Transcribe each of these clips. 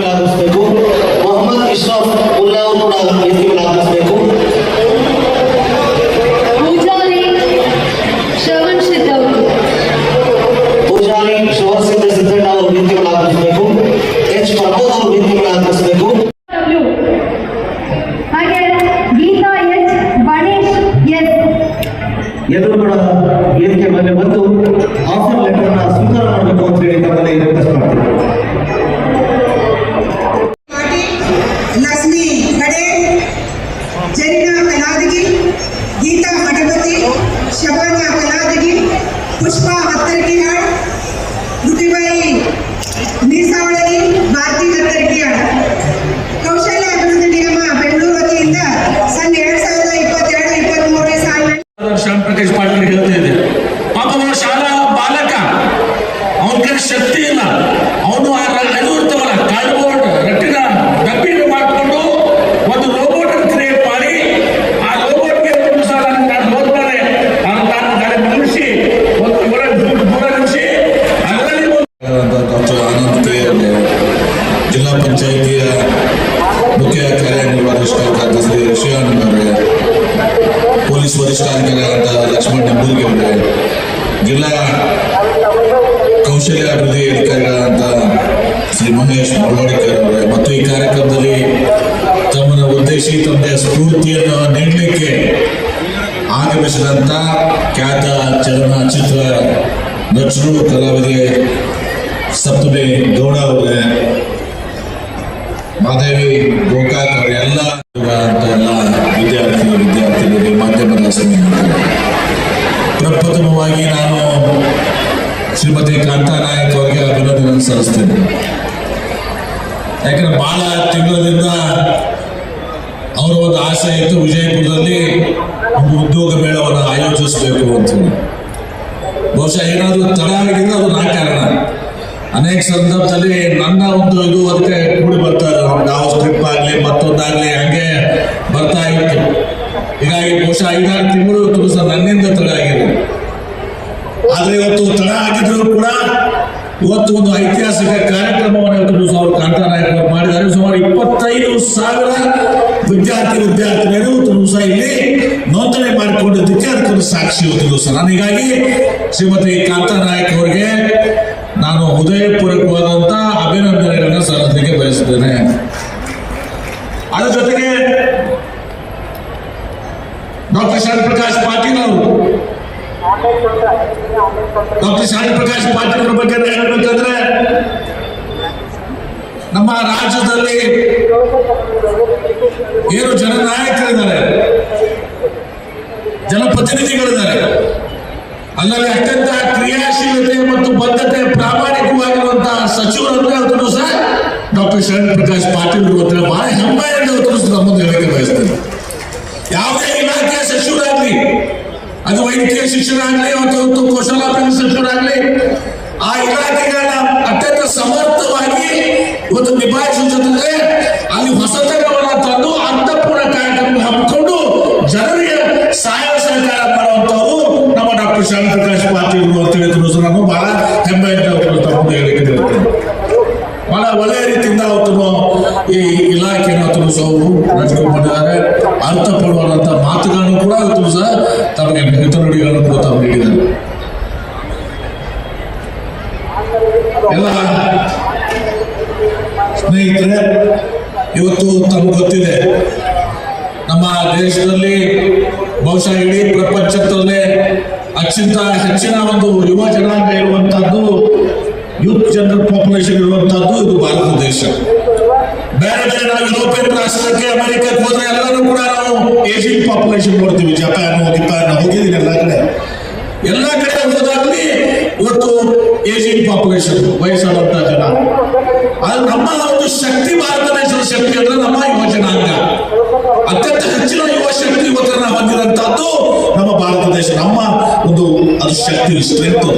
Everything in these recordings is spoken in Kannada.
ವೇದಿಕೆಗಳಾಗಿಸಬೇಕು. ಮೊಹಮ್ಮದ್ ಇಶ್ರಫ್ ಉಲ್ಲಾ ಅವರು ಕೂಡ ವೇದಿಕೆಗಳಾಗಿಸಬೇಕು. ಪೂಜಾರಿ ಶ್ರವಣ್ ಸಿದ್ಧ ಅವರು ಸಿದ್ದಣ್ಣ ಅವರು ವೇದಿಕೆಗಳಾಗಿಸಬೇಕು. ಎಚ್ ಪ್ರಬೋಧ್ ಅವರು ವೇದಿಕೆಗಳಾಗಿಸಬೇಕು. ಹಾಗೆ ಗೀತಾ ಎಚ್ ಗಣೇಶ್ ಎಸ್ ಎಲ್ಲರೂ ಕೂಡ ವೇದಿಕೆ ಮೇಲೆ ಬಂದು ಆಫರ್ ಲೆಟರ್ ಅನ್ನ ಸ್ವೀಕಾರ ಮಾಡಬೇಕು ಅಂತ ಹೇಳಿ ತಮ್ಮಲ್ಲಿ ರಿಕ್ವೆಸ್ಟ್ ಮಾಡ್ತೀನಿ. ಲಕ್ಷ್ಮಿ ಕಡೆ, ಜರೀನಾ ಕಲಾದಗಿ, ಗೀತಾ ಮಠಪತಿ, ಶಬಾನಾ ಕಲಾದಗಿ, ಪುಷ್ಪಾ ಹತ್ತರಕಿಯಾಳ್, ರುಟಿಬಾಯಿ ಮೀಸಾವಳಗಿ, ಭಾರತಿ ಹತ್ತರಕಿಯಾಳ್. ಕೌಶಲ್ಯ ಅಭಿವೃದ್ಧಿ ನಿಗಮ ಬೆಂಗಳೂರು ವತಿಯಿಂದ ಸನ್ 2022-23 ಸಾಲಿನ ಶ್ಯಾಮ್ ಪ್ರಕಾಶ್ ಪಾಟೀಲ್ ಹೇಳ್ತಾ ಇದೆ. ಪಾಪ ಅವನ ಶಾಲಾ ಬಾಲಕ, ಅವನ ಕಡೆ ಶಕ್ತಿ ಇಲ್ಲ. ಅವನು ಅದು ಇರ್ತವಲ್ಲ ಕಾರ್ಡ್ಬೋರ್ಡ್ ರಟ್ಟಿನ ಡಬ್ಬಿನ ಮಾಡಿಕೊಂಡು ಒಂದು ರೋಬೋಟ್ ಕ್ರಿಯೇಟ್ ಮಾಡಿ ಆ ರೋಬೋಟ್ಗೆ ಓದ್ತಾರೆ ಗಾಡಿ ಮುಗಿಸಿ ಒಂದು ದೂರ ನಿಮಿಷಿ ಅದರಲ್ಲಿ ಡಾಕ್ಟರ್ ಆನಂದ್ ಕೆ ಜಿಲ್ಲಾ ಪಂಚಾಯಿತಿಯ ಮುಖ್ಯ ಕಾರ್ಯನಿರ್ವಹಿಸಿದ ಕಾರ್ಯದರ್ಶಿ ಶಿವಾನಂದ್ ಅವರೇ, ಪೊಲೀಸ್ ವರಿಷ್ಠಾಧಿಕಾರಿಗಳಾದ ಲಕ್ಷ್ಮಣ್ ನೆಂಬೂರಿಗೆ ಅವರೇ, ಜಿಲ್ಲಾ ಕೌಶಲ್ಯ ಅಭಿವೃದ್ಧಿ ಅಧಿಕಾರಿಗಳಾದ ಶ್ರೀ ಮಹೇಶ್ ಮುಳವಾಡಿಕರ್ ಅವರೇ ಮತ್ತು ಈ ಕಾರ್ಯಕ್ರಮದಲ್ಲಿ ತಮ್ಮನ್ನು ಉದ್ದೇಶಿ ತಮ್ಮ ಸ್ಫೂರ್ತಿಯನ್ನು ನೀಡಲಿಕ್ಕೆ ಆಗಮಿಸಿದಂಥ ಖ್ಯಾತ ಚಲನಚಿತ್ರ ನಟರು ಕಲಾವಿದೆ ಸಪ್ತಮಿ ಗೌಡ ಅವರೇ, ಮಾದೇವಿ ಗೋಕಾಕ್ ಅವರೇ, ಎಲ್ಲ ವಿದ್ಯಾರ್ಥಿಗಳಿಗೆ ಮಾಧ್ಯಮದ ಪ್ರಪ್ರಥಮವಾಗಿ ನಾನು ಶ್ರೀಮತಿ ಕಾಂತಾ ನಾಯಕ್ ಅವರಿಗೆ ಅಭಿನಂದನೆ ಸಲ್ಲಿಸ್ತೇನೆ. ಯಾಕಂದ್ರೆ ಬಹಳ ತಿಂಗಳಿಂದ ಅವರ ಒಂದು ಆಸೆ ಇತ್ತು ವಿಜಯಪುರದಲ್ಲಿ ಒಂದು ಉದ್ಯೋಗ ಮೇಳವನ್ನು ಆಯೋಜಿಸಬೇಕು ಅಂತೇಳಿ. ಬಹುಶಃ ಏನಾದರೂ ತಡ ಆಗಿದ್ರೆ ಅದು ನಾ ಕಾರಣ. ಅನೇಕ ಸಂದರ್ಭದಲ್ಲಿ ನನ್ನ ಒಂದು ಇದು ಅದಕ್ಕೆ ಕೂಡಿ ಬರ್ತಾರೆ, ನಾವು ಸ್ಟ್ರಿಪ್ ಆಗಲಿ ಮತ್ತೊಂದಾಗಲಿ ಹಂಗೆ ಬರ್ತಾ ಇತ್ತು. ಹೀಗಾಗಿ ಬಹುಶಃ 5-6 ತಿಂಗಳು ತುಂಬ ನನ್ನಿಂದ ತಡ ಆಗಿದೆ. ಆದರೆ ಇವತ್ತು ತಡ ಆಗಿದ್ರು ಕೂಡ ಇವತ್ತು ಒಂದು ಐತಿಹಾಸಿಕ ಕಾರ್ಯಕ್ರಮವನ್ನು ಇವತ್ತು ಅವರು ಕಾಂತಾ ನಾಯಕ್ ಅವರು ಮಾಡಿದ್ದಾರೆ. ಸುಮಾರು 25,000 ವಿದ್ಯಾರ್ಥಿನಿಯರು ದಿವಸ ಇಲ್ಲಿ ನೋಂದಣಿ ಮಾಡಿಕೊಂಡಿದ್ದಕ್ಕೆ ಅದಕ್ಕೊಂದು ಸಾಕ್ಷಿ ಇವತ್ತು ದಿವಸ. ನಾನು ಹೀಗಾಗಿ ಶ್ರೀಮತಿ ಕಾಂತಾ ನಾಯಕ್ ಅವರಿಗೆ ನಾನು ಹೃದಯಪೂರ್ವಕವಾದಂಥ ಅಭಿನಂದನೆಗಳನ್ನು ಸಲ್ಲಿಸಲಿಕ್ಕೆ ಬಯಸುತ್ತೇನೆ. ಅದರ ಜೊತೆಗೆ ಡಾಕ್ಟರ್ ಶ್ಯಾಮ್ ಪ್ರಕಾಶ್ ಪಾಟೀಲ್ ಅವರು, ಡಾಕ್ಟರ್ ಶ್ಯಾಮ್ ಪ್ರಕಾಶ್ ಪಾಟೀಲ್ ಅವರ ಬಗ್ಗೆ ಹೇಳಬೇಕಂದ್ರೆ ನಮ್ಮ ರಾಜ್ಯದಲ್ಲಿ ಏನು ಜನನಾಯಕರಿದ್ದಾರೆ, ಜನಪ್ರತಿನಿಧಿಗಳಿದ್ದಾರೆ, ಅಲ್ಲಲ್ಲಿ ಅತ್ಯಂತ ಕ್ರಿಯಾಶೀಲತೆ ಮತ್ತು ಬದ್ಧತೆ ಪ್ರಾಮಾಣಿಕವಾಗಿರುವಂತಹ ಸಚಿವರಂದ್ರೆ ಅವತ್ತು ಸಹ ಡಾಕ್ಟರ್ ಶ್ಯಾಮ್ ಪ್ರಕಾಶ್ ಪಾಟೀಲ್ ಅವರು ಬಹಳ ಹೆಮ್ಮೆಯಿಂದ ಅವತ್ತು ನಮ್ಮನ್ನು ಹೇಳಕ್ಕೆ ಬಯಸ್ತೇನೆ. ಯಾವುದೇ ಇಲಾಖೆಯ ಸಚಿವರಾಗ್ಲಿ, ಅದು ವೈದ್ಯಕೀಯ ಶಿಕ್ಷಣ ಆಗಲಿ ಅಥವಾ ಕೌಶಲಾಭಿವೃದ್ಧಿ ಸಚಿವರಾಗಲಿ, ಆ ಇಲಾಖೆಗಳನ್ನ ಅತ್ಯಂತ ಸಮರ್ಥವಾಗಿ ಇವತ್ತು ನಿಭಾಯಿಸುವ ಜೊತೆಗೆ ಅಲ್ಲಿ ಹೊಸತನವನ್ನು ತಂದು ಅರ್ಥಪೂರ್ಣ ಕಾರ್ಯಕ್ರಮ ಹಮ್ಮಿಕೊಂಡು ಜನರಿಗೆ ಸಹಾಯ ಸಹಕಾರ ಮಾಡುವಂತವರು ನಮ್ಮ ಡಾಕ್ಟರ್ ಶ್ಯಾಮ್ ಪ್ರಕಾಶ್ ಪಾಟೀಲ್ ಅಂತ ಹೇಳಿದ್ರು. ನಾನು ಬಹಳ ಹೆಮ್ಮೆಯಿಂದ ತಮ್ಮ ಹೇಳಿಕೆ ಹೇಳ್ತೇನೆ. ಬಹಳ ಒಳ್ಳೆಯ ರೀತಿಯಿಂದ ಅವತ್ತು ಈ ಇಲಾಖೆಯನ್ನು ನಡ್ಕೊಂಡು ಬಂದಿದ್ದಾರೆ. ಅರ್ಥಪೂರ್ಣವಾದಂಥ ಮಾತುಗಳನ್ನು ಕೂಡ ಇವತ್ತು ಸಹ ತಮಗೆ ಹಿತನುಡಿಗಳನ್ನು ಕೂಡ ತಾವು ನೀಡಿದ್ದಾರೆ. ಎಲ್ಲ ಸ್ನೇಹಿತರೆ, ಇವತ್ತು ತಮ್ಗೆ ಗೊತ್ತಿದೆ ನಮ್ಮ ದೇಶದಲ್ಲಿ ಬಹುಶಃ ಇಡೀ ಪ್ರಪಂಚದಲ್ಲೇ ಅತ್ಯಂತ ಹೆಚ್ಚಿನ ಒಂದು ಯುವ ಜನಾಂಗ ಇರುವಂತಹದ್ದು, ಯೂತ್ ಜನರಲ್ ಪಾಪ್ಯುಲೇಷನ್ ಇರುವಂತಹದ್ದು ಇದು ಭಾರತ ದೇಶ. ಬೇರೆ ಬೇರೆ ನಾವು ಯುರೋಪಿಯನ್ ರಾಷ್ಟ್ರಕ್ಕೆ ಅಮೆರಿಕಕ್ಕೆ ಹೋದ್ರೆ ಎಲ್ಲರೂ ಕೂಡ ನಾವು ಏಜಿಂಗ್ ಪಾಪ್ಯುಲೇಷನ್ ನೋಡ್ತೀವಿ. ಜಪಾನ್ ಹೋಗಿದ್ದೀನಿ ಎಲ್ಲ ಕಡೆ ಹೋದಾಗ್ಲಿ ಇವತ್ತು ಏಜಿಂಗ್ ಪಾಪ್ಯುಲೇಷನ್, ವಯಸ್ಸಾದಂತ ಜನ. ಆದ್ರೆ ನಮ್ಮ ಒಂದು ಶಕ್ತಿ, ಭಾರತ ದೇಶದ ಶಕ್ತಿ ಅಂದ್ರೆ ನಮ್ಮ ಯುವ ಜನಾಂಗ. ಅತ್ಯಂತ ಹೆಚ್ಚಿನ ಯುವ ಶಕ್ತಿ ಇವತ್ತನ್ನ ಹೊಂದಿದಂತಹದ್ದು ನಮ್ಮ ಭಾರತ ದೇಶ. ನಮ್ಮ ಒಂದು ಅದು ಶಕ್ತಿ, ಸ್ಟ್ರೆಂತ್.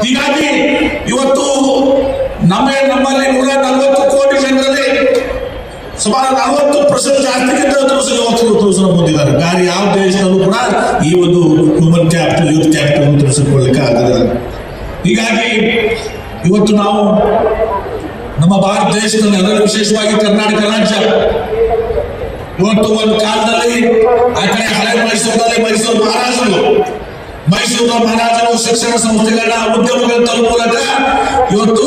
ಹೀಗಾಗಿ ಇವತ್ತು ನಮ್ಮಲ್ಲಿ 140 ಕೋಟಿ ಜನರಲ್ಲಿ ಸುಮಾರು 40% ಜಾಸ್ತಿಗಿಂತ ಯುವಕರು ಹೊಂದಿದ್ದಾರೆ. ಬೇರೆ ಯಾವ ದೇಶದಲ್ಲೂ ಕೂಡ ಈ ಒಂದು ಹ್ಯೂಮನ್ ಕ್ಯಾಪಿಟಲ್, ಯೂತ್ ಕ್ಯಾಪಿಟಲ್ ತಿಳಿಸಿಕೊಳ್ಳಲಿಕ್ಕೆ ಆಗಲ್ಲ. ಹೀಗಾಗಿ ಇವತ್ತು ನಾವು ನಮ್ಮ ನಮ್ಮ ಭಾರತ ದೇಶದಲ್ಲಿ ಅದರಲ್ಲೂ ವಿಶೇಷವಾಗಿ ಕರ್ನಾಟಕ ರಾಜ್ಯ ಇವತ್ತು ಒಂದು ಕಾಲದಲ್ಲಿ ಆ ಕಡೆ ಹಳೆ ಮೈಸೂರಿನಲ್ಲಿ ಮೈಸೂರು ಮಹಾರಾಜರು ಶಿಕ್ಷಣ ಸಂಸ್ಥೆಗಳ ಉದ್ಯಮಗಳ ಮೂಲಕ ಇವತ್ತು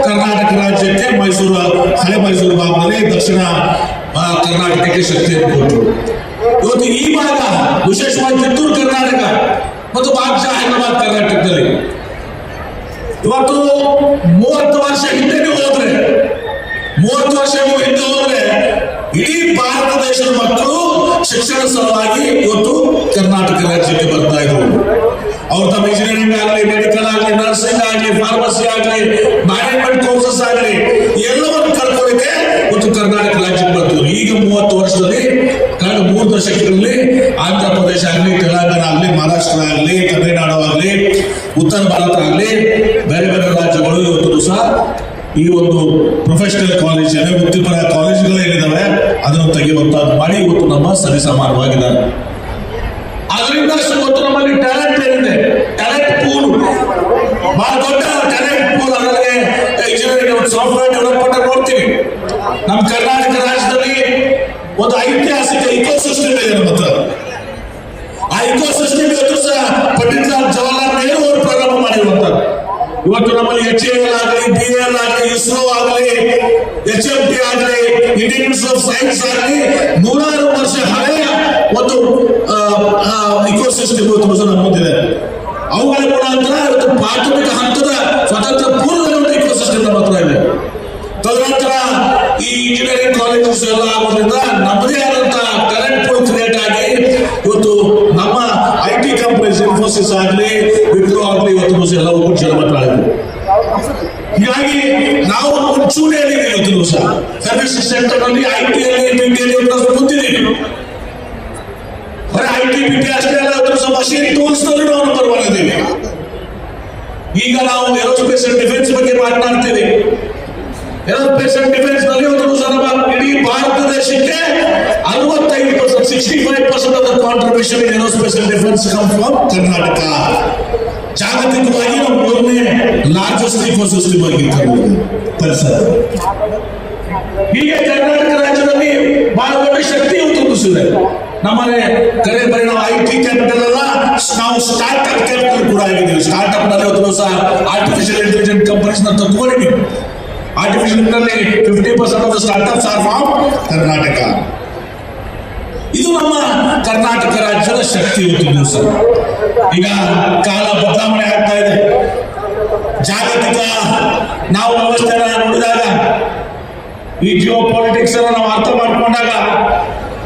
ಕರ್ನಾಟಕ ರಾಜ್ಯಕ್ಕೆ ಹಳೆ ಮೈಸೂರು ಭಾಗದಲ್ಲಿ ದಕ್ಷಿಣ ಕರ್ನಾಟಕಕ್ಕೆ ಶಕ್ತಿಯನ್ನು ಕೊಟ್ಟರು. ಇವತ್ತು ಈ ಭಾಗ ವಿಶೇಷವಾಗಿ ಕಿತ್ತೂರು ಕರ್ನಾಟಕ ಮತ್ತು ಭಾಗಶಃ ಹೈದರಾಬಾದ್ ಕರ್ನಾಟಕದಲ್ಲಿ ಇವತ್ತು 30 ವರ್ಷ ಹಿಂದೆ ಹೋದ್ರೆ ಇಡೀ ಭಾರತ ದೇಶದ ಮಕ್ಕಳು ಶಿಕ್ಷಣ ಸಲುವಾಗಿ ಇವತ್ತು ಕರ್ನಾಟಕ ರಾಜ್ಯಕ್ಕೆ ಬರ್ತಾ ಇದ್ರು. ಅವ್ರು ತಮ್ಮ ಇಂಜಿನಿಯರಿಂಗ್ ಆಗಲಿ, ಮೆಡಿಕಲ್ ಆಗಲಿ, ನರ್ಸಿಂಗ್ ಆಗಲಿ, ಫಾರ್ಮಸಿ ಆಗಲಿ, ಮ್ಯಾನೇಜ್ಮೆಂಟ್ ಕೋರ್ಸಸ್ ಆಗಲಿ ಎಲ್ಲವನ್ನು ಕರ್ಕೊಳ್ಳಿಕ್ಕೆ ಇವತ್ತು ಕರ್ನಾಟಕ ರಾಜ್ಯಕ್ಕೆ ಬರ್ತಿದ್ರು. ಈಗ 30 ವರ್ಷದಲ್ಲಿ ಕಳೆದ 3 ದಶಕಗಳಲ್ಲಿ ಆಂಧ್ರ ಪ್ರದೇಶ ಆಗಲಿ, ತೆಲಂಗಾಣ ಆಗಲಿ, ಮಹಾರಾಷ್ಟ್ರ ಆಗಲಿ, ತಮಿಳುನಾಡು ಆಗಲಿ, ಉತ್ತರ ಭಾರತ ಆಗಲಿ, ಬೇರೆ ಬೇರೆ ರಾಜ್ಯಗಳು ಇವತ್ತು ಸಹ ಈ ಒಂದು ಪ್ರೊಫೆಷನಲ್ ಕಾಲೇಜ್ ವೃತ್ತಿಪರ ಕಾಲೇಜುಗಳು ಏನಿದಾವೆ ಅದನ್ನು ತೆಗೆಯುವಂತ ಮಾಡಿ ಇವತ್ತು ನಮ್ಮ ಸರಿಸಮಾನವಾಗಿದ್ದಾರೆ. ಅದರಿಂದ ಇವತ್ತು ನಮ್ಮಲ್ಲಿ ಟ್ಯಾಲೆಂಟ್ ಏನಿದೆ, ಟ್ಯಾಲೆಂಟ್ ಪೂಲ್ ಬಹಳ ದೊಡ್ಡ ಟ್ಯಾಲೆಂಟ್ ಪೂಲ್. ಅದರಲ್ಲಿ ಇಂಜಿನಿಯರಿಂಗ್, ಸಾಫ್ಟ್ವೇರ್ ಡೆವಲಪ್ಮೆಂಟ್ ನೋಡ್ತೀವಿ. ನಮ್ಮ ಕರ್ನಾಟಕ ರಾಜ್ಯದಲ್ಲಿ ಒಂದು ಐತಿಹಾಸಿಕ ಇಕೋಸಿಸ್ಟಮ್ ಇದೆ ನಮ್ಮ ಹತ್ರ. ಆ ಇಕೋಸಿಸ್ಟಮ್ ಇವತ್ತು ಸಹ ಪಂಡಿತ್ ಜವಾಹರ್ಲಾಲ್ ನೆಹರು ಅವರು ಪ್ರಾರಂಭ ಮಾಡಿರುವಂತದ್ದು. ಇವತ್ತು ನಮ್ಮಲ್ಲಿ HAL ಆಗಲಿ, BAL ಆಗಲಿ, ಇಸ್ರೋ ಆಗಲಿ, HMT ಆಗಲಿ, ಇಂಡಿಯನ್ ಇನ್ಸ್ಟಿಟ್ಯೂಟ್ ಆಫ್ ಸೈನ್ಸ್ ಆಗಲಿ 100 ವರ್ಷ ಹಳೆಯ ಒಂದು ಇಕೋಸಿಸ್ಟಮ್ ಇವತ್ತು ನಮ್ಮ ಮುಂದಿದೆ. ಅವುಗಳ ಮುಖಾಂತರ ಇವತ್ತು ಪ್ರಾಥಮಿಕ ಹಂತದ ಸ್ವತಂತ್ರ ಪೂರ್ವದ ಒಂದು ಇಕೋಸಿಸ್ಟಮ್ ನಮ್ಮ ಹತ್ರ ಇದೆ. ತದನಂತರ ಈ ಇಂಜಿನಿಯರಿಂಗ್ ಕಾಲೇಜಸ್ ಎಲ್ಲ ಆಗೋದ್ರಿಂದ ನಮ್ಮದೇ ಆದಂತಹ ಟ್ಯಾಲೆಂಟ್ ಪೂಲ್ ಕ್ರಿಯೇಟ್ ಆಗಿ ಇವತ್ತು ನಮ್ಮ IT ಕಂಪನೀಸ್ ಇನ್ಫೋಸಿಸ್ ಆಗಲಿ, ವಿಪ್ರೋ ಆಗಲಿ ಇವತ್ತು ಎಲ್ಲ ಒಬ್ಬರು ಜನ ಮಾತ್ರ ಆಗಿದೆ. ಹೀಗಾಗಿ ನಾವು ಮುಂಚೂಣಿಯಲ್ಲಿ ಇವತ್ತು ಸಹ ಸರ್ವಿಸ್ ಸೆಕ್ಟರ್ ನಲ್ಲಿ IT ಅಲ್ಲಿ ಮುಂದಿದ್ದೀವಿ. ಬರೀ IT BT ಅಷ್ಟೇ ಅಲ್ಲ, ಮಷೀನ್ ಟೂಲ್ಸ್ ನಲ್ಲಿ ನಾವು ನಂಬರ್ 1 ಇದ್ದೀವಿ. ಈಗ ನಾವು ಏರೋಸ್ಪೇಸ್ ಅಂಡ್ ಡಿಫೆನ್ಸ್ ಬಗ್ಗೆ ಮಾತನಾಡ್ತೀವಿ. ಏರೋಸ್ಪೇಸ್ ಅಂಡ್ ಡಿಫೆನ್ಸ್ ನಲ್ಲಿ ಇಡೀ ಭಾರತ ದೇಶಕ್ಕೆ 65%, 65% of the contribution in aerospace and defence come from Karnataka. ಜಾಗತಿಕವಾಗಿ ನಾವು 3ನೇ ಲಾರ್ಜೆಸ್ಟ್ ಇಕೋಸಿಸ್ಟಮ್ ಆಗಿರ್ತಾರೆ ಪರಿಸರ. ಹೀಗೆ ಕರ್ನಾಟಕ ರಾಜ್ಯದಲ್ಲಿ ಬಹಳ ದೊಡ್ಡ ಶಕ್ತಿ ತುಂಬಿಸಿದೆ. ನಮ್ಮನೆ ಕರೆ ಬರೀ ನಾವು IT ಕ್ಯಾಪಿಟಲ್ ಅಲ್ಲ, ನಾವು ಸ್ಟಾರ್ಟ್ಅಪ್ ಕ್ಯಾಪಿಟಲ್ ಕೂಡ ಆಗಿದ್ದೀವಿ. ಸ್ಟಾರ್ಟ್ಅಪ್ ನಲ್ಲಿ ಇವತ್ತು ಸಹ ಆರ್ಟಿಫಿಷಿಯಲ್ ಇಂಟೆಲಿಜೆಂಟ್ ಕಂಪನೀಸ್ ನ ತಗೊಂಡಿದ್ದೀವಿ. ಆರ್ಟಿಫಿಷಿಯಲ್ ನಲ್ಲಿ 50% of the startups are from Karnataka. ಇದು ನಮ್ಮ ಕರ್ನಾಟಕ ರಾಜ್ಯದ ಶಕ್ತಿ ಇವತ್ತು ಸರ್. ಈಗ ಕಾಲ ಬದಲಾವಣೆ ಆಗ್ತಾ ಇದೆ. ಜಾಗತಿಕ ನಾವು ವ್ಯವಸ್ಥೆನ ನೋಡಿದಾಗ, ಈ ಜಿಯೋ ಪಾಲಿಟಿಕ್ಸ್ ಅನ್ನು ನಾವು ಅರ್ಥ ಮಾಡ್ಕೊಂಡಾಗ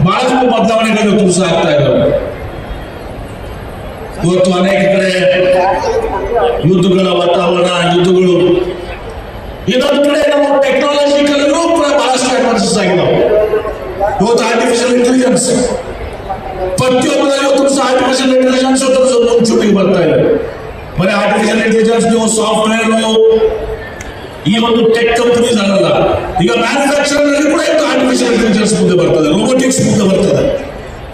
ಬಹಳಷ್ಟು ಬದಲಾವಣೆಗಳು ಇವತ್ತು ಸಹ ಆಗ್ತಾ ಇದ್ದಾವೆ. ಇವತ್ತು ಅನೇಕ ಕಡೆ ಯುದ್ಧಗಳ ವಾತಾವರಣ, ಯುದ್ಧಗಳು. ಇನ್ನೊಂದು ಕಡೆ ನಮ್ಮ ಟೆಕ್ನಾಲಜಿಕಲ್ ಬಹಳಷ್ಟು ಅಡ್ವಾನ್ಸಸ್ ಆಗಿದ್ದಾವೆ. ಇವತ್ತು ಆರ್ಟಿಫಿಷಿಯಲ್ ಇಂಟೆಲಿಜೆನ್ಸ್ ಪ್ರತಿಯೊಬ್ಬರಲ್ಲಿ ಇವತ್ತು ಸಹ ಆರ್ಟಿಫಿಷಿಯಲ್ ಇಂಟೆಲಿಜೆನ್ಸ್ ಮುಂಚೂಣಿಗೆ ಬರ್ತಾ ಇದೆ. ಬರೀ ಆರ್ಟಿಫಿಷಿಯಲ್ ಇಂಟೆಲಿಜೆನ್ಸ್ ನೀವು ಸಾಫ್ಟ್ವೇರ್ ಈ ಒಂದು ಟೆಕ್ ಕಂಪನೀಸ್ ಆಗಲ್ಲ. ಈಗ ಮ್ಯಾನುಫ್ಯಾಕ್ಚರಿಂಗ್ ನಲ್ಲಿ ಕೂಡ ಇವತ್ತು ಆರ್ಟಿಫಿಷಿಯಲ್ ಇಂಟೆಲಿಜೆನ್ಸ್ ಮುಂದೆ ಬರ್ತದೆ, ರೋಬೋಟಿಕ್ಸ್ ಮುಂದೆ ಬರ್ತದೆ.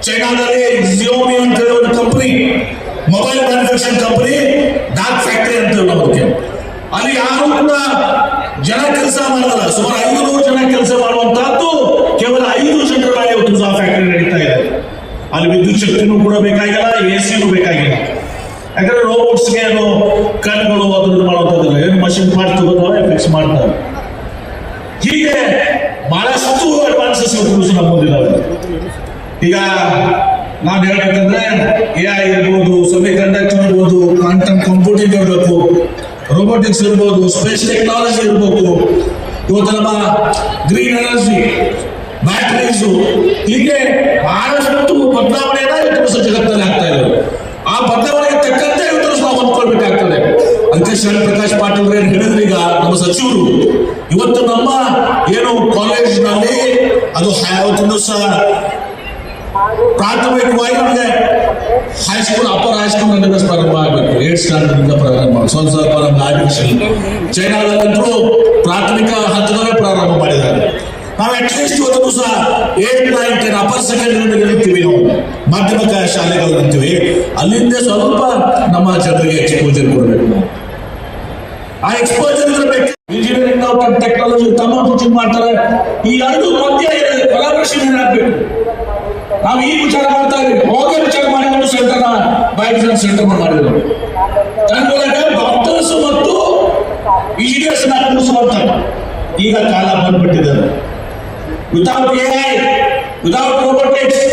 ಚೈನಾದಲ್ಲಿ Xiaomi ಅಂತ ಹೇಳಿ ಒಂದು company, mobile manufacturing company, dark factory ಅಂತ ಹೇಳೋದಕ್ಕೆ. ಅಲ್ಲಿ ಯಾರು ಕೂಡ ಜನ ಕೆಲಸ ಮಾಡಲ್ಲ. ಸುಮಾರು 500 ಜನ ಕೆಲಸ ಮಾಡುವಂತಹದ್ದು ಕೇವಲ 5 ಜನರ ಮೇಲೆ ಇವತ್ತು ಸಹ ಫ್ಯಾಕ್ಟರಿ ನಡೀತಾ ಇದೆ. ಅಲ್ಲಿ ವಿದ್ಯುತ್ ಶಕ್ತಿನೂ ಕೂಡ ಬೇಕಾಗಿಲ್ಲ, AC ಬೇಕಾಗಿಲ್ಲ. ಯಾಕಂದ್ರೆ ರೋಬೋಟ್ಸ್ಗೆ ಏನು ಕಣ್ಗಳು ಅದನ್ನು ಮಾಡುವಂಥದ್ದಿಲ್ಲ, ಏನು ಮಷಿನ್ ಪಾರ್ಟ್ ತಗೋತಾವೆ, ಫಿಕ್ಸ್ ಮಾಡ್ತಾರೆ. ಹೀಗೆ ಬಹಳಷ್ಟು ಅಡ್ವಾನ್ಸಸ್ ಇವತ್ತು ನಮ್ಮ ಮುಂದಿದ್ದಾವೆ. ಈಗ ನಾನು ಹೇಳ್ಬೇಕಂದ್ರೆ AI ಇರ್ಬೋದು, ಸೆಮಿಕಂಡಕ್ಟರ್ ಇರ್ಬೋದು, ಕ್ವಾಂಟಮ್ ಕಂಪ್ಯೂಟಿಂಗ್ ಇರಬೇಕು, ರೋಬೋಟಿಕ್ಸ್ ಇರ್ಬೋದು, ಸ್ಪೇಸ್ ಟೆಕ್ನಾಲಜಿ ಇರಬೇಕು. ಇವತ್ತು ನಮ್ಮ ಗ್ರೀನ್ ಎನರ್ಜಿ, ಬ್ಯಾಟರೀಸು, ಹೀಗೆ ಬಹಳಷ್ಟು ಬದಲಾವಣೆಯನ್ನ ಇವತ್ತು ಜಗತ್ತಿನಲ್ಲಿ ಆಗ್ತಾ ಇದೆ. ಆ ಬದಲಾವಣೆಗೆ ತಕ್ಕಂತೆ ಇವತ್ತು ನಾವು ಹೊಂದ್ಕೊಳ್ಬೇಕಾಗ್ತದೆ. ಅದಕ್ಕೆ ಶರಣ್ ಪ್ರಕಾಶ್ ಪಾಟೀಲ್ ಏನು ಹೇಳಿದ್ರು, ಈಗ ನಮ್ಮ ಸಚಿವರು ಇವತ್ತು ನಮ್ಮ ಏನು ಕಾಲೇಜಿನಲ್ಲಿ ಅದು ಇವತ್ತು ಸಹ ಪ್ರಾಥಮಿಕವಾಗಿ ನಮಗೆ ಹೈಸ್ಕೂಲ್, ಅಪ್ಪರ್ ಹೈಸ್ಕೂಲ್ ನಲ್ಲಿ ಪ್ರಾರಂಭ ಆಗಬೇಕು. 8th ಸ್ಟ್ಯಾಂಡರ್ಡ್ ಇಂದ ಪ್ರಾರಂಭ ಮಾಡಿ ಸ್ವಲ್ಪ ನಮ್ಗೆ ಆರ್ಟಿಫಿಷಿಯಲ್. ಚೈನಾದಲ್ಲಂತೂ ಪ್ರಾಥಮಿಕ ಹಂತದಲ್ಲೇ ಪ್ರಾರಂಭ ಮಾಡಿದ್ದಾರೆ. ನಾವು ಅಟ್ಲೀಸ್ಟ್ ಇವತ್ತು ಸಹ 8, 9, 10 ಅಪ್ಪರ್ ಸೆಕೆಂಡರಿ ಇರ್ತೀವಿ, ನಾವು ಮಾಧ್ಯಮಿಕ ಶಾಲೆಗಳು ಅಂತೀವಿ. ಅಲ್ಲಿಂದ ಸ್ವಲ್ಪ ನಮ್ಮ ಜನರಿಗೆ ಎಕ್ಸ್ಪೋಜರ್ ಕೊಡಬೇಕು. ಆ ಎಕ್ಸ್ಪೋಜರ್ ಇರಬೇಕು. ಇಂಜಿನಿಯರಿಂಗ್ ನಾವು ಇನೋವೇಟಿವ್ ಟೆಕ್ನಾಲಜಿ ತಮ್ಮ ಟೀಚಿಂಗ್ ಮಾಡ್ತಾರೆ. ಈ ಎರಡು ಮಧ್ಯೆ ಕೊಲಾಬರೇಷನ್ ಏನಾಗಬೇಕು. ನಾವು ಈ ವಿಚಾರ ಮಾಡ್ತಾ ಇದ್ದೀವಿ, ಹೋಗೇ ವಿಚಾರ ಮಾಡಿ ಒಂದು ಸೆಂಟರ್ ಬಯೋಟೆಕ್ ಸೆಂಟರ್ ಮಾಡಿದ್ರು. ತನ್ಮೂಲಕ ಡಾಕ್ಟರ್ಸ್ ಮತ್ತು ಇಂಜಿನಿಯರ್ಸ್ ಕೂರಿಸುವಂತ ಈಗ ಕಾಲ ಬಂದ್ಬಿಟ್ಟಿದ್ದಾರೆ. ವಿತೌಟ್ AI, ವಿತೌಟ್ ರೋಬೋಟಿಕ್ಸ್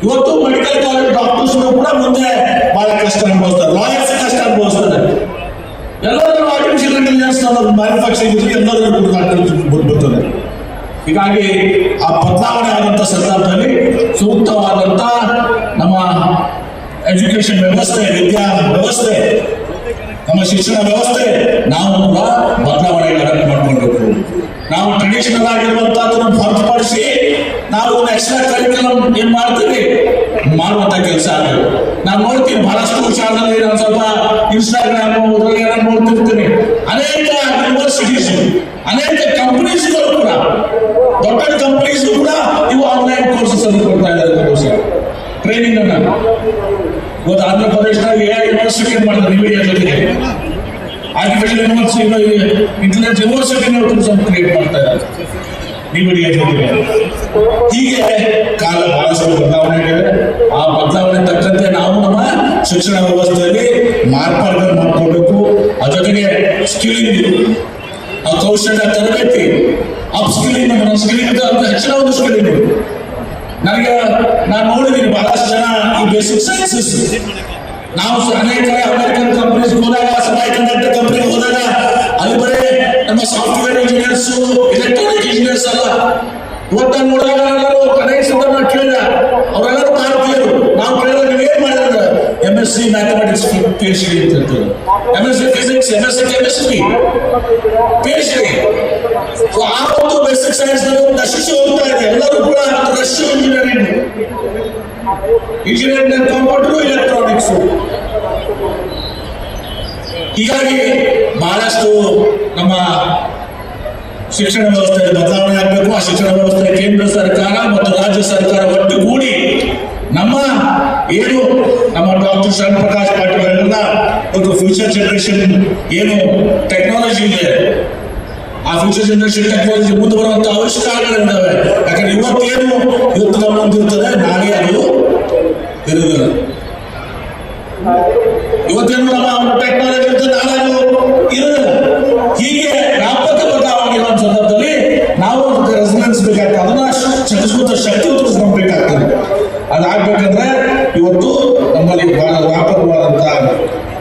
ಇವತ್ತು ಮೆಡಿಕಲ್ ಕಾಲೇಜ್ ಡಾಕ್ಟರ್ಸ್ ಕೂಡ ಮುಂದೆ ಬಹಳ ಕಷ್ಟ ಅನುಭವಿಸ್ತಾರೆ, ಲಾಯರ್ಸ್ ಕಷ್ಟ ಅನುಭವಿಸ್ತಾರೆ. ಎಲ್ಲರೂ ಆರ್ಟಿಫಿಷಿಯಲ್ ಇಂಟೆಲಿಜೆನ್ಸ್ ಮ್ಯಾನುಫ್ಯಾಕ್ಚರಿಂಗ್ ಎಲ್ಲರೂ ಬರ್ತದೆ. ಹೀಗಾಗಿ ಆ ಬದಲಾವಣೆ ಆದಂತ ಸಂದರ್ಭದಲ್ಲಿ ಸೂಕ್ತವಾದಂತ ನಮ್ಮ ಎಜುಕೇಶನ್ ವ್ಯವಸ್ಥೆ, ವಿದ್ಯಾ ವ್ಯವಸ್ಥೆ, ನಮ್ಮ ಶಿಕ್ಷಣ ವ್ಯವಸ್ಥೆ ನಾವು ಕೂಡ ಬದಲಾವಣೆಗಳನ್ನು ಮಾಡ್ಕೊಳ್ಬೇಕು. ನಾವು ಟ್ರೆಡಿಷನಲ್ ಆಗಿರುವಂತಹದನ್ನು ಹೊರತುಪಡಿಸಿ ನಾವು ಎಕ್ಸ್ಟ್ರಾ ಕರಿಕ್ಯುಲಮ್ ಏನ್ ಮಾಡ್ತೀವಿ ಮಾಡುವಂತ ಕೆಲಸ ಆಗಬೇಕು. ನಾನು ನೋಡ್ತೀನಿ ಬಹಳಷ್ಟು ಶಾಲೆಗಳಲ್ಲಿ ನಾನು ಸ್ವಲ್ಪ ಇನ್ಸ್ಟಾಗ್ರಾಮ್ ನೋಡ್ತಿರ್ತೀನಿ. ಅನೇಕ ಯೂನಿವರ್ಸಿಟೀಸ್, ಅನೇಕ ಕಂಪನೀಸ್ಗಳು ಕೂಡ, ದೊಡ್ಡ ಕಂಪನೀಸ್ ಕೂಡ ಇವು ಆನ್ಲೈನ್ ಕೋರ್ಸಸ್ ಅನ್ನು ಕೊಡ್ತಾ ಇದ್ದಾರೆ. ಟ್ರೈನಿಂಗ್ ಅನ್ನ ಇವತ್ತು ಆಂಧ್ರ ಪ್ರದೇಶದಲ್ಲಿ AI ಯೂನಿವರ್ಸಿಟಿ ಮಾಡಿದ್ದಾರೆ. NVIDIA ಜೊತೆಗೆ ಆರ್ಟಿಫಿಷಿಯಲ್ ಇಂಟೆಲಿಜೆನ್ಸ್ ಯೂನಿವರ್ಸಿಟಿ ಕ್ರಿಯೇಟ್ ಮಾಡ್ತಾ ಇದ್ದಾರೆ NVIDIA ಜೊತೆಗೆ. ಹೀಗೆ ಕಾಲ ಬಹಳಷ್ಟು ಬದಲಾವಣೆ ಆಗಿದೆ. ಆ ಬದಲಾವಣೆ ತಕ್ಕಂತೆ ನಾವು ನಮ್ಮ ಶಿಕ್ಷಣ ವ್ಯವಸ್ಥೆಯಲ್ಲಿ ಮಾರ್ಪಾಡುಗಳನ್ನು ಮಾಡ್ಕೊಳ್ಬೇಕು. ಆ ಜೊತೆಗೆ ಸ್ಕಿಲಿಂಗ್, ಆ ಕೌಶಲ್ಯ ತರಬೇತಿ, ಅಪ್ ಸ್ಕಿಲಿಂಗ್, ಸ್ಕಿಲಿಂಗ್ ಹೆಚ್ಚಿನ ಒಂದು ಸ್ಕಿಲಿಂಗ್. ನಾನು ನೋಡಿದ್ದೀನಿ ಬಹಳಷ್ಟು ಜನ ಈ ಬೇಸಿಕ್ ಸೈನ್ಸಸ್, ನಾವು ಅನೇಕ ಅಮೆರಿಕನ್ ಕಂಪನೀಸ್ ಹೋದಾಗ, ಸೆಮಿಕಂಡಕ್ಟರ್ ಕಂಪನಿಗೆ ಹೋದಾಗ ಅಲ್ಲಿ ಬರೀ ನಮ್ಮ ಸಾಫ್ಟ್ವೇರ್ ಇಂಜಿನಿಯರ್ಸ್, ಎಲೆಕ್ಟ್ರಾನಿಕ್ ಇಂಜಿನಿಯರ್ಸ್ ಅಲ್ಲ. ಇವತ್ತು ನೋಡಿದಾಗ ಎಲ್ಲರೂ ಕನೆಕ್ಟ್ ಕೇಳಿದ, ಅವರೆಲ್ಲರೂ ಭಾರತೀಯರು. ನಾವು ಕೇಳಿದ್ರೆ ನೀವು ಏನ್ ಮಾಡಿದ್ರೆ MSc ಮ್ಯಾಥಮೆಟಿಕ್ಸ್ PhD ಅಂತ ಹೇಳ್ತೀವಿ, MSc physics, MSc chemistry PhD. ಆ ಒಂದು ಬೇಸಿಕ್ ಸೈನ್ಸ್ ನಶಿಸಿ ಹೋಗ್ತಾ ಇದೆ. ಎಲ್ಲರೂ ಕೂಡ ರಶ್ ಇಂಜಿನಿಯರಿಂಗ್ ಕಂಪ್ಯೂಟರ್, ಎಲೆಕ್ಟ್ರಾನಿಕ್ಸ್. ಹೀಗಾಗಿ ಬಹಳಷ್ಟು ನಮ್ಮ ಶಿಕ್ಷಣ ವ್ಯವಸ್ಥೆಯಲ್ಲಿ ಬದಲಾವಣೆ ಆಗಬೇಕು. ಆ ಶಿಕ್ಷಣ ವ್ಯವಸ್ಥೆ ಕೇಂದ್ರ ಸರ್ಕಾರ ಮತ್ತು ರಾಜ್ಯ ಸರ್ಕಾರ ಒಟ್ಟುಗೂಡಿ ನಮ್ಮ ಏನು ನಮ್ಮ ಡಾಕ್ಟರ್ ಶರಣ್ ಪ್ರಕಾಶ್ ಪಾಟೀಲ್ ಅವರೆಲ್ಲ ಒಂದು ಫ್ಯೂಚರ್ ಜನರೇಷನ್ ಏನು ಟೆಕ್ನಾಲಜಿ ಇದೆ, ಆ ಫ್ಯೂಚರ್ ಜನರೇಷನ್ ಟೆಕ್ನಾಲಜಿ ಮುಂದೆ ಬರುವಂತ ಆವಿಷ್ಕಾರಗಳಿದ್ದಾವೆ. ಯಾಕಂದ್ರೆ ಇವತ್ತು ನಮ್ಮ ಮುಂದಿರ್ತದೆ, ನಾಳೆ ಅದು ಇರುವುದಿಲ್ಲ. ಇವತ್ತೇನು ನಮ್ಮ ಟೆಕ್ನಾಲಜಿ ಇರ್ತದೆ, ನಾಳೆ ಅದು ಇರುವುದಿಲ್ಲ. ಹೀಗೆ ವ್ಯಾಪಕ ಬದಲಾವಣೆ ಇರುವ ಸಂದರ್ಭದಲ್ಲಿ ನಾವು ರೆಸನೆನ್ಸ್ ಬೇಕಾಗ್ತದೆ, ಅದನ್ನ ಚಲಿಸುವಂತ ಶಕ್ತಿ ಉತ್ತರಿಸ್ಕೊಳ್ಬೇಕಾಗ್ತದೆ. ಅದಾಗಬೇಕಂದ್ರೆ ಇವತ್ತು ನಮ್ಮಲ್ಲಿ ಬಹಳ ವ್ಯಾಪಕವಾದಂತಹ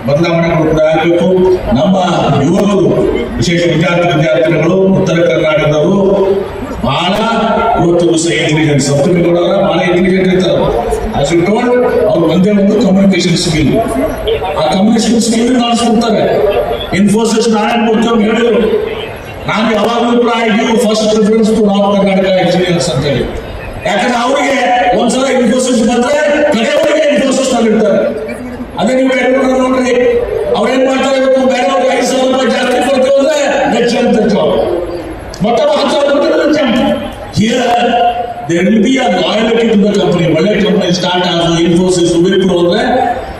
ಬದಲಾವಣೆಗಳು ಕೂಡ ಆಗಬೇಕು. ನಮ್ಮ ಯುವಕರು, ವಿಶೇಷ ವಿದ್ಯಾರ್ಥಿನಿಗಳು, ಉತ್ತರ ಕರ್ನಾಟಕದವರು ಬಹಳ ಇವತ್ತು ಇಂಟೆಲಿಜೆನ್ಸ್ ಸಪ್ತಮಿಗಳವರ ಬಹಳ ಇಂಟೆಲಿಜೆಂಟ್ ಇರ್ತಾರೆ. ಅವ್ರು ಒಂದೇ ಒಂದು ಕಮ್ಯುನಿಕೇಶನ್ ಸ್ಕಿಲ್, ಆ ಕಮ್ಯುನಿಕೇಶನ್ ಸ್ಕಿಲ್ ಕಾಣಿಸ್ಕೊಡ್ತಾರೆ. ಇನ್ಫೋಸಿಸ್ ನಾರಾಯಣ ಮೂರ್ತಿ ಅವ್ರು ಹೇಳಿದ್ರು, ನಾನು ಯಾವಾಗಲೂ ಕೂಡ first preference to north Karnataka engineers ಅಂತ ಹೇಳಿ. ಯಾಕಂದ್ರೆ ಅವರಿಗೆ ಒಂದ್ಸಲ ಇನ್ಫೋಸಿಸ್ ಬಂದ್ರೆ ಕಡೆಯವರಿಗೆ ಇನ್ಫೋಸಿಸ್ ನಲ್ಲಿ ಇರ್ತಾರೆ. ಅದೇ ನೀವು ಬೆಂಗಳೂರು ನೋಡ್ರಿ, ಅವ್ರೇನ್ ಮಾಡ್ತಾರೆ, ಬೇರೆಯವ್ರಿಗೆ 5,000 ರೂಪಾಯಿ ಜಾಸ್ತಿ ಕೊಡ್ತೀವಿ ಅಂದ್ರೆ ನೆಚ್ಚ ಅಂತ ಮತ್ತೆ 10,000 ರೂಪಾಯಿ jump. Here there will be a loyalty to the company. ಒಳ್ಳೆ ಕಂಪನಿ ಸ್ಟಾರ್ಟ್ ಆಗೋದು ಇನ್ಫೋಸಿಸ್, ವಿಪ್ರೋ ಅಂದ್ರೆ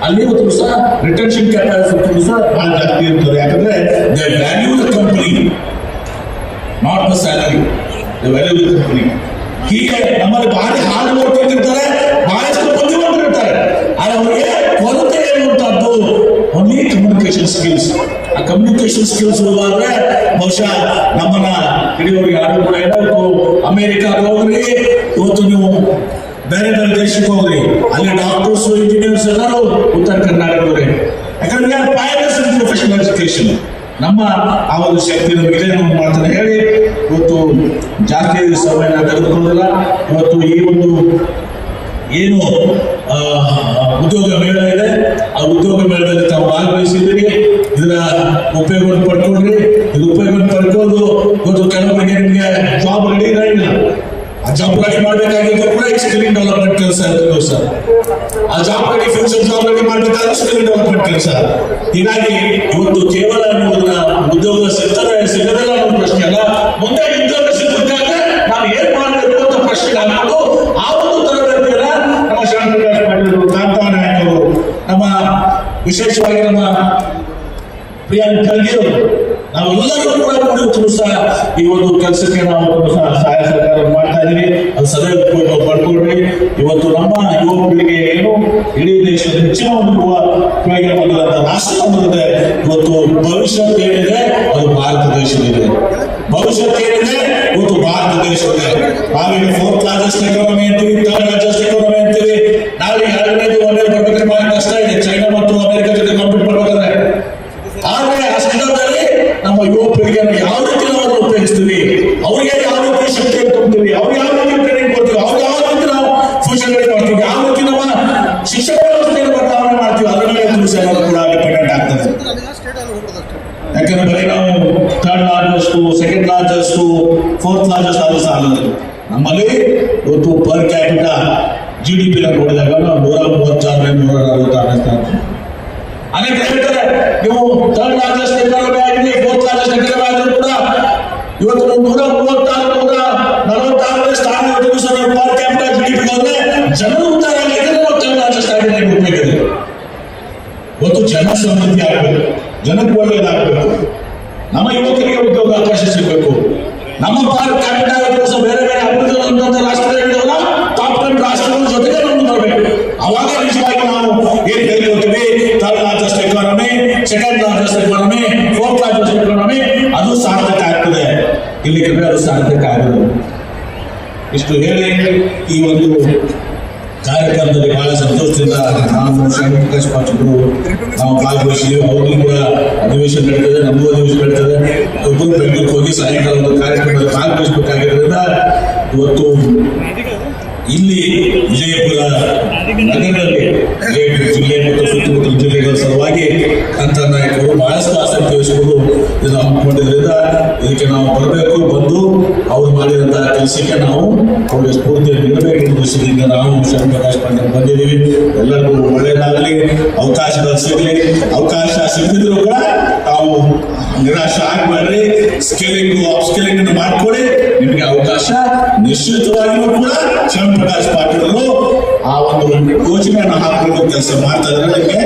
ಅಲ್ಲಿ ಒಂದು ಸಹ ರಿಟೆನ್ಷನ್ ಕೆಪಾಸಿಟಿ ಸಹ ಬಹಳ ಜಾಸ್ತಿ ಇರ್ತದೆ. ಯಾಕಂದ್ರೆ they value the company, not the salary, they value the company. ಹೀಗೆ ನಮ್ಮಲ್ಲಿ ಭಾರಿ ಹಾರ್ಡ್ ವರ್ಕ್ ಇರ್ತಾರೆ, ಬಹಳಷ್ಟು ಬುದ್ಧಿವಂತರಿರ್ತಾರೆ. ಆದರೆ ಅವರಿಗೆ ಕೊರತೆ ಇರುವಂತಹದ್ದು ಓನ್ಲಿ ಕಮ್ಯುನಿಕೇಶನ್ ಸ್ಕಿಲ್ಸ್. ಆ ಕಮ್ಯುನಿಕೇಶನ್ ಸ್ಕಿಲ್ಸ್ ಇರುವಾದ್ರೆ ಬಹುಶಃ ನಮ್ಮನ್ನ ಹಿಡಿಯೋರಿಗೆ ಯಾರು ಕೂಡ ಹೇಳಬೇಕು, ಅಮೆರಿಕಾಗೆ ಹೋಗ್ರಿ, ಇವತ್ತು ನೀವು ಬೇರೆ ಬೇರೆ ದೇಶಕ್ಕೆ ಹೋಗ್ರಿ, ಅಲ್ಲಿ ಡಾಕ್ಟರ್ಸ್, ಇಂಜಿನಿಯರ್ಸ್ ಎಲ್ಲರೂ ಉತ್ತರ ಕರ್ನಾಟಕದವರೇ. ಯಾಕಂದ್ರೆ ಪೈಲಟ್ಸ್ ಇನ್ ಪ್ರೊಫೆಷನಲ್ ಎಜುಕೇಶನ್ ನಮ್ಮ ಆ ಒಂದು ಶಕ್ತಿ ನಮಗಿದೆ ಮಾಡ್ತಾನೆ ಹೇಳಿ ಇವತ್ತು ಜಾಸ್ತಿ ಸಮಯ ತೆಗೆದುಕೊಳ್ಳಲ್ಲ. ಇವತ್ತು ಈ ಒಂದು ಏನು ಉದ್ಯೋಗ ಮೇಳ ಇದೆ, ಆ ಉದ್ಯೋಗ ಮೇಳದಲ್ಲಿ ತಾವು ಭಾಗವಹಿಸಿದ್ದೀರಿ. ಇದರ ಉಪಯೋಗವನ್ನು ಪಡ್ಕೊಂಡ್ರಿ. ಇದು ಉಪಯೋಗವನ್ನು ಪಡ್ಕೊಂಡು ಇವತ್ತು ಕೆಲವರಿಗೆ ನಿಮಗೆ ಜಾಬ್ ರೆಡಿ ಇರಲಿಲ್ಲ. ಆ ಜಾಬ್ ರೆಡಿ ಮಾಡಬೇಕಾಗಿದ್ದು ಕೂಡ ಸ್ಕಿಲ್ ಡೆವಲಪ್ಮೆಂಟ್ ಕೆಲಸ ಇರ್ತದೆ ಸರ್. ಆ job ready future job ready ಮಾಡಬೇಕಾದ್ರೆ ಸ್ಕಿಲ್ ಡೆವಲಪ್ಮೆಂಟ್ ಕೆಲಸ. ಹೀಗಾಗಿ ಇವತ್ತು ಕೇವಲ ಉದ್ಯೋಗ ಸಿಗ್ತದೆ ಸಿಗದಿಲ್ಲ ಅನ್ನೋ ಪ್ರಶ್ನೆ ಅಲ್ಲ, ಮುಂದೆ ಉದ್ಯೋಗ ಸಿಗಬೇಕಾದ್ರೆ ನಾವು ಏನ್ ಮಾಡಬೇಕು ಅಂತ ಪ್ರಶ್ನೆ ಹಾಕೋದು. ಆ ಒಂದು ತರಬೇತಿಯನ್ನ ನಮ್ಮ ಶರಣ್ ಪ್ರಕಾಶ್ ಪಾಟೀಲ್, ಕಾಂತಾ ನಾಯಕರು, ನಮ್ಮ ವಿಶೇಷವಾಗಿ ನಮ್ಮ ಪ್ರಿಯಾಂಕ್ ಖರ್ಗೆ ಅವರು ನಾವೆಲ್ಲರೂ ಕೂಡ ಇವತ್ತು ಸಹ ಈ ಒಂದು ಕೆಲಸಕ್ಕೆ ನಾವು ಸಹಾಯ ಸಹಕಾರ ಮಾಡ್ತಾ ಇದೀವಿ. ಅದು ಸದಾ ಪಡ್ಕೊಳ್ರಿ. ಇವತ್ತು ನಮ್ಮ ಯುವ ಪೀಳಿಗೆ ಏನು ಇಡೀ ದೇಶದ ಹೆಚ್ಚಿನ ಒಂದು ಯುವ ಪೀಳಿಗೆ ಬಂದಿರುವಂತಹ ರಾಷ್ಟ್ರ ಬಂದಿದೆ. ಇವತ್ತು ಭವಿಷ್ಯತ್ ಏನಿದೆ ಅದು ಭಾರತ ದೇಶದಿದೆ. ಭವಿಷ್ಯತ್ ಏನಿದೆ ಇವತ್ತು ಭಾರತ ದೇಶದಿದೆ. ನಾವೀಗ 4th largest ಎಕಾನಮಿ ಅಂತೀವಿ, 3rd largest ಎಕಾನಮಿ ಅಂತೀವಿ. ನಾಳೆ 2ನೇದು 1ನೇದು ಬರ್ಬೇಕಾದ್ರೆ ಬಹಳ ಕಷ್ಟ ಇದೆ. ಚೈನಾ ಮತ್ತು ಅಮೆರಿಕ ಜೊತೆ ಕಾಂಪೀಟ್ ಮಾಡ್ಬೇಕಾದ್ರೆ. ಆದ್ರೆ ಆ ಸಂದರ್ಭದಲ್ಲಿ ನಮ್ಮ ಯುವ ಪೀಳಿಗೆಯನ್ನು ಯಾವ ರೀತಿ ನಾವು ಉಪಯೋಗಿಸ್ತೀವಿ, ಅವ್ರಿಗೆ ಯಾವ ರೀತಿ ಶಕ್ತಿಯನ್ನು ತುಂಬ್ತೀವಿ, ಅವ್ರಿಗೆ ಯಾವ ರೀತಿ ಟ್ರೈನಿಂಗ್ ಕೊಡ್ತೀವಿ, ಅವ್ರಿಗೆ ಯಾವ ರೀತಿ ನಾವು ಫ್ಯೂಚರ್ ಮಾಡ್ತೀವಿ, ಯಾವ ರೀತಿ ನಮ್ಮ ಶಿಕ್ಷಣ ವ್ಯವಸ್ಥೆಯನ್ನು ಬದಲಾವಣೆ ಮಾಡ್ತೀವಿ, ಅದರ ಮೇಲೆ ಕೂಡ ಡಿಪೆಂಡೆಂಟ್ ಆಗ್ತದೆ. ಯಾಕಂದ್ರೆ ಬರೀ ನಾವು 3rd largest, 2nd largest, 4th largest ಆದ್ರೂ ಸಾಲದು. ನಮ್ಮಲ್ಲಿ ಇವತ್ತು ಪರ್ ಕ್ಯಾಪಿಟಾ GDP ನೋಡಿದಾಗ ನಾವು 136 146 ಸ್ಥಾನ. ಅನೇಕ ಹೇಳ್ತಾರೆ ನೀವು 3rd largest ಎಕಾನಮಿ ಆಗಿದೆ, 4th largest ಎಕಾನಮಿ ಆದ್ರೂ ಕೂಡ ಇವತ್ತು 136 146 ಸ್ಥಾನ ಪರ್ ಕ್ಯಾಪಿಟಲ್ GDP ಹೋದ್ರೆ ಜನರು ಉದ್ದಾರ ಆಗಿದೆ. ನಾವು 3rd largest ಆಗಿದೆ ಹೋಗ್ಬೇಕಿದೆ. ಇವತ್ತು ಜನ ಸಮೃದ್ಧಿ ಆಗಬೇಕು, ಜನಕ್ಕೆ ಒಳ್ಳೆಯದಾಗಬೇಕು, ನಮ್ಮ ಯುವಕರಿಗೆ ಉದ್ಯೋಗ ಅವಕಾಶ ಸಿಗಬೇಕು. ನಮ್ಮ ಪರ್ ಕ್ಯಾಪಿಟಲ್ ಬೇರೆ ಬೇರೆ ಅಭಿವೃದ್ಧಿ ರಾಷ್ಟ್ರಗಳಿದ್ದಾವಲ್ಲ, ಟಾಪ್ 10 ರಾಷ್ಟ್ರಗಳ ಜೊತೆಗೆ ನಾವು ನೋಡಬೇಕು. ಅವಾಗ ನಿಜವಾಗಿ ನಾವು ಏನು ಹೇಳ್ತೀವಿ, 3rd largest economy, 2nd largest economy, 4th largest economy, ಅದು ಸಾರ್ಥಕ ಆಗ್ತದೆ. ಇಲ್ಲಿ ಅದು ಸಾರ್ಥಕ ಆಗೋದು. ಇಷ್ಟು ಹೇಳಿ ಈ ಒಂದು ಕಾರ್ಯಕ್ರಮದಲ್ಲಿ ಬಹಳ ಸಂತೋಷದಿಂದ ನಾವು ಪ್ರಕಾಶ್ ಪಾಟೀಲ್ ನಾವು ಭಾಗವಹಿಸಿದ್ವಿ. ಅವ್ರಿಗೂ ಕೂಡ ಅಧಿವೇಶನ ನಡೀತದೆ, ನಮಗೂ ಅಧಿವೇಶನ ನಡೀತದೆ. ಒಬ್ಬರು ಬೆಂಗಳೂರಿಗೆ ಹೋಗಿ ಸಾಯಂಕಾಲ ಒಂದು ಕಾರ್ಯಕ್ರಮದಲ್ಲಿ ಭಾಗವಹಿಸಬೇಕಾಗಿರೋದ್ರಿಂದ ಇವತ್ತು ಇಲ್ಲಿ ವಿಜಯಪುರ ನಗರದಲ್ಲಿ ವಿಜಯಪುರ ಜಿಲ್ಲೆ ಮತ್ತು ಸುತ್ತಮುತ್ತಲ ಜಿಲ್ಲೆಗಳ ಸಲುವಾಗಿ ಅಂತ ನಾಯಕರು ಬಹಳಷ್ಟು ಆಸಕ್ತಿ ವಹಿಸಿಕೊಂಡು ಇದನ್ನು ಹಮ್ಮಿಕೊಂಡಿದ್ದರಿಂದ ಇದಕ್ಕೆ ನಾವು ಬರಬೇಕು, ಬಂದು ಅವರು ಮಾಡಿದಂತಹ ಕೆಲಸಕ್ಕೆ ನಾವು ಅವರಿಗೆ ಸ್ಫೂರ್ತಿಯನ್ನು ನೀಡಬೇಕು ಎಂಬ ದೃಷ್ಟಿಯಿಂದ ನಾವು ಪ್ರಕಾಶ್ ಪಾಟೀಲ್ ಬಂದಿದ್ದೀವಿ. ಎಲ್ಲರಿಗೂ ಒಳ್ಳೆಯದಾಗಲಿ, ಅವಕಾಶಗಳು ಸಿಗಲಿ. ಅವಕಾಶ ಸಿಗದಿದ್ರು ಕೂಡ ತಾವು ನಿರಾಶೆ ಆಗಬೇಡ್ರಿ. ಸ್ಕಿಲ್ಲಿಂಗ್ ಅಪ್ಸ್ಕಿಲ್ಲಿಂಗ್ ಅನ್ನು ಮಾಡ್ಕೊಳ್ಳಿ. ನಿಮಗೆ ಅವಕಾಶ ನಿಶ್ಚಿತವಾಗಿಯೂ ಕೂಡ ಪ್ರಕಾಶ್ ಪಾಟೀಲ್ ಆ ಒಂದು ಯೋಜನೆಯನ್ನು ಹಾಕಿಕೊಂಡು ಕೆಲಸ ಮಾಡ್ತಾ ಇದ್ರೆ ನಿಮಗೆ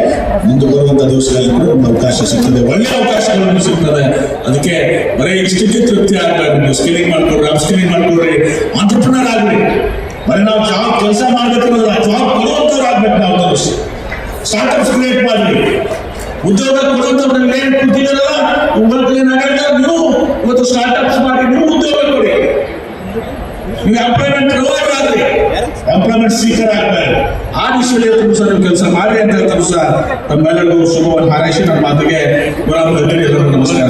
ಮುಂದೆ ಬರುವಂತಹ ದಿವಸಗಳಲ್ಲಿ ಕೂಡ ಒಂದು ಅವಕಾಶ ಸಿಗ್ತದೆ, ಒಳ್ಳೆಯ ಅವಕಾಶಗಳನ್ನು ಸಿಗ್ತದೆ. ಅದಕ್ಕೆ ಬರೀ ಇಷ್ಟಕ್ಕೆ ತೃಪ್ತಿ ಆಗ್ಬೇಕು. ನೀವು ಸ್ಕಿಲ್ಲಿಂಗ್ ಮಾಡ್ಕೊಡ್ರಿ, ಅಪ್ಸ್ಕಿಲ್ಲಿಂಗ್ ಮಾಡ್ಕೊಡ್ರಿ, ಆಂಟ್ರಪ್ರಿನರ್ ಆಗ್ರಿ. ಬರೀ ನಾವು ಜಾಬ್ ಕೆಲಸ ಮಾಡ್ಬೇಕನ್ನೋದು ಜಾಬ್ ಕೊಡುವಂತವ್ರು ಆಗ್ಬೇಕು. ನಾವು ಸ್ಟಾರ್ಟ್ಅಪ್ಸ್ ಕ್ರಿಯೇಟ್ ಮಾಡ್ರಿ, ಉದ್ಯೋಗ ಕೊಡುವಂತವ್ರು ಏನ್ ಕೂತಿದಾರಲ್ಲ ನೀವು ಇವತ್ತು ಸ್ಟಾರ್ಟ್ಅಪ್ಸ್ ಮಾಡಿ ನೀವು ಉದ್ಯೋಗ ಕೊಡಿ. ನೀವು ಎಂಪ್ಲಾಯ್ಮೆಂಟ್ ಪ್ರೊವೈಡರ್ ಆಗ್ರಿ, ಎಂಪ್ಲಾಯ್ಮೆಂಟ್ ಸೀಕರ್ ಆಗ್ಬೇಕು. ಆ ದಿಶೆಯಲ್ಲಿ ಸಹ ನೀವು ಕೆಲಸ ಮಾಡಿ ಅಂತ ಹೇಳ್ತಾರೆ ಸಹ ತಮ್ಮೆಲ್ಲರಿಗೂ ಶುಭವನ್ನು ಹಾರೈಸಿ ನನ್ನ ಮಾತಿಗೆ ಎಲ್ಲರಿಗೂ ನಮಸ್ಕಾರ.